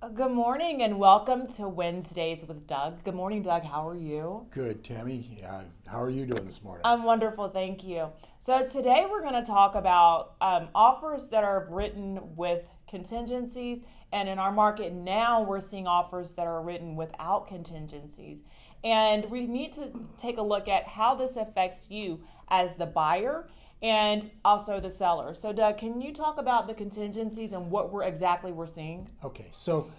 Good morning and welcome to Wednesdays with Doug. Good morning, Doug. How are you? Good, Tammy. How are you doing this morning? I'm wonderful, thank you. So today we're going to talk about offers that are written with contingencies, and in our market now we're seeing offers that are written without contingencies. And we need to take a look at how this affects you as the buyer and also the seller. So Doug, can you talk about the contingencies and what we're seeing? Okay, so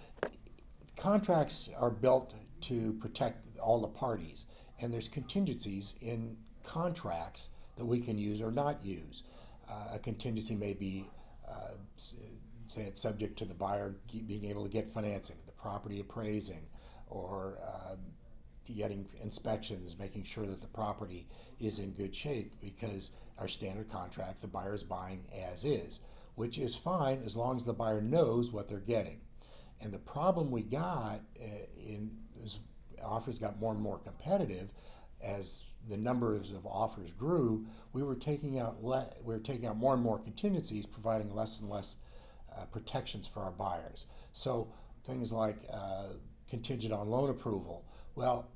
contracts are built to protect all the parties, and there's contingencies in contracts that we can use or not use. A contingency may be, say, it's subject to the buyer being able to get financing, the property appraising, or getting inspections, making sure that the property is in good shape, because our standard contract, the buyer is buying as is, which is fine as long as the buyer knows what they're getting. And the problem we got as offers got more and more competitive, as the numbers of offers grew, we were taking out more and more contingencies, providing less and less protections for our buyers. So things like contingent on loan approval. Well,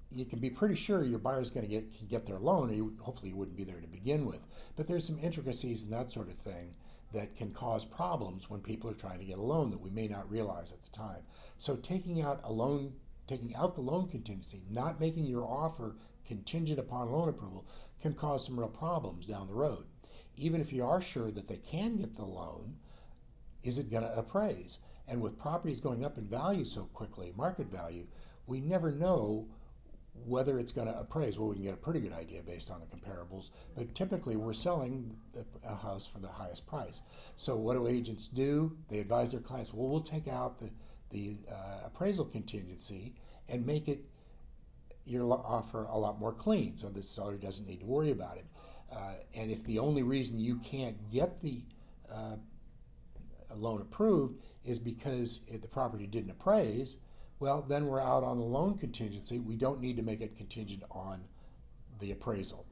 you can be pretty sure your buyer's going to get their loan, or hopefully you wouldn't be there to begin with. But there's some intricacies and that sort of thing that can cause problems when people are trying to get a loan that we may not realize at the time. So taking out the loan contingency, not making your offer contingent upon loan approval, can cause some real problems down the road. Even if you are sure that they can get the loan, is it going to appraise? And with properties going up in value so quickly, market value, we never know whether it's going to appraise. Well, we can get a pretty good idea based on the comparables, but typically we're selling a house for the highest price. So what do agents do? They advise their clients, well, we'll take out the appraisal contingency and make it your offer a lot more clean, so the seller doesn't need to worry about it. And if the only reason you can't get the loan approved is because the property didn't appraise, well, then we're out on the loan contingency. We don't need to make it contingent on the appraisal.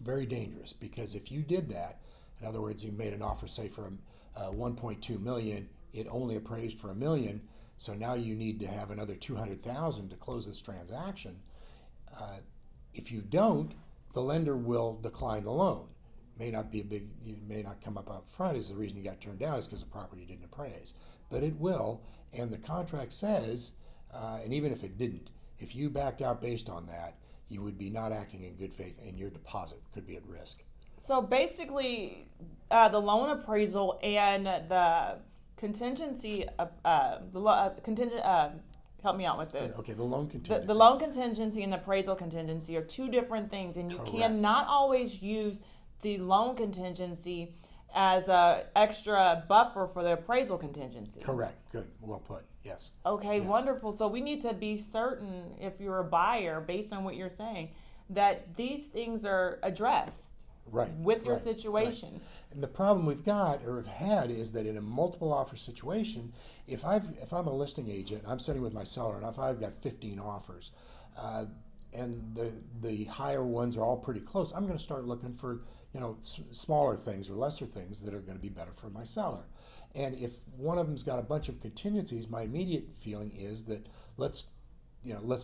Very dangerous, because if you did that, in other words, you made an offer, say, for 1.2 million, it only appraised for $1 million, so now you need to have another 200,000 to close this transaction. If you don't, the lender will decline the loan. It may not come up front as the reason you got turned down is because the property didn't appraise, but it will. And the contract says, and even if it didn't, if you backed out based on that, you would be not acting in good faith, and your deposit could be at risk. So basically, the loan appraisal and the contingency, contingent. Help me out with this. Okay, the loan contingency. The loan contingency and the appraisal contingency are two different things, and you Correct. cannot always use the loan contingency as a extra buffer for the appraisal contingency. Correct. Good. Well put. Yes. Okay, Yes. wonderful. So we need to be certain, if you're a buyer, based on what you're saying, that these things are addressed Right. with your right, situation. Right. And the problem we've got or have had is that in a multiple offer situation, if I'm a listing agent, I'm sitting with my seller, and if I've got 15 offers, and the higher ones are all pretty close, I'm going to start looking for smaller things or lesser things that are going to be better for my seller. And if one of them's got a bunch of contingencies, my immediate feeling is that let's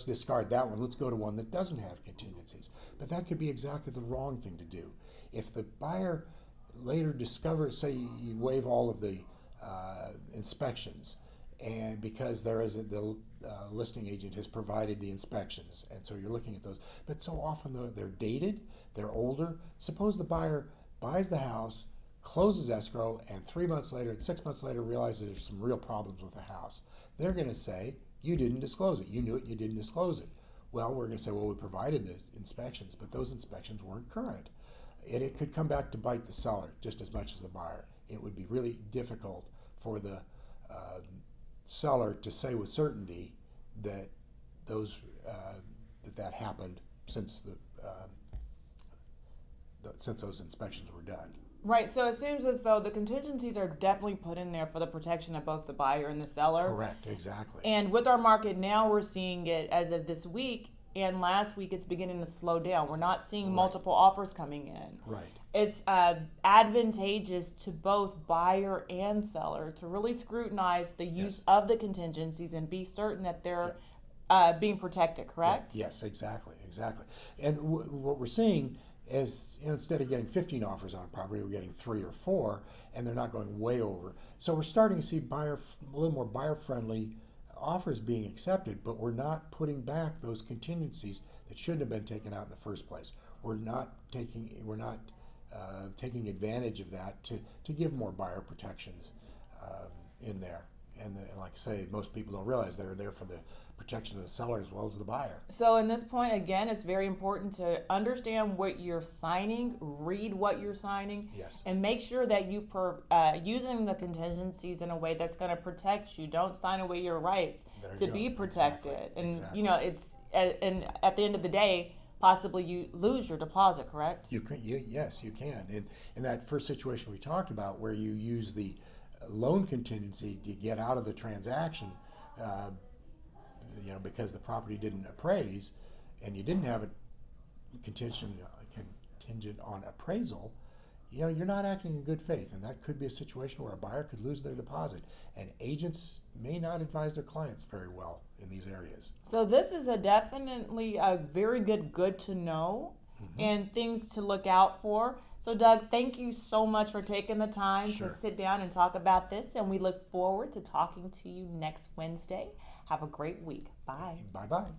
discard that one. Let's go to one that doesn't have contingencies. But that could be exactly the wrong thing to do. If the buyer later discovers, say you waive all of the inspections, and because the listing agent has provided the inspections, and so you're looking at those. But so often they're dated, they're older. Suppose the buyer buys the house, closes escrow, and 3 months later, 6 months later, realizes there's some real problems with the house. They're going to say, you didn't disclose it. You knew it, you didn't disclose it. Well, we're going to say, well, we provided the inspections, but those inspections weren't current. And it could come back to bite the seller just as much as the buyer. It would be really difficult for the seller to say with certainty that that happened since since those inspections were done. Right, so it seems as though the contingencies are definitely put in there for the protection of both the buyer and the seller. Correct, exactly. And with our market now, we're seeing it as of this week and last week it's beginning to slow down. We're not seeing Right. multiple offers coming in. Right. It's advantageous to both buyer and seller to really scrutinize the use of the contingencies and be certain that they're being protected, correct? Yes, exactly. And what we're seeing is, instead of getting 15 offers on a property, we're getting 3 or 4, and they're not going way over. So we're starting to see a little more buyer-friendly offers being accepted, but we're not putting back those contingencies that shouldn't have been taken out in the first place. We're not taking advantage of that to give more buyer protections in there. And like I say, most people don't realize they're there for the protection of the seller as well as the buyer. So in this point, again, it's very important to understand what you're signing, read what you're signing, Yes. and make sure that you using the contingencies in a way that's going to protect you. Don't sign away your rights to be protected. And you know, it's and at the end of the day, possibly you lose your deposit, correct? Yes, you can. In that first situation we talked about, where you use the loan contingency to get out of the transaction, because the property didn't appraise, and you didn't have a contingent on appraisal, you're not acting in good faith, and that could be a situation where a buyer could lose their deposit, and agents may not advise their clients very well in these areas. So this is definitely a very good to know and things to look out for. So Doug, thank you so much for taking the time to sit down and talk about this, and we look forward to talking to you next Wednesday. Have a great week. Bye. Bye-bye.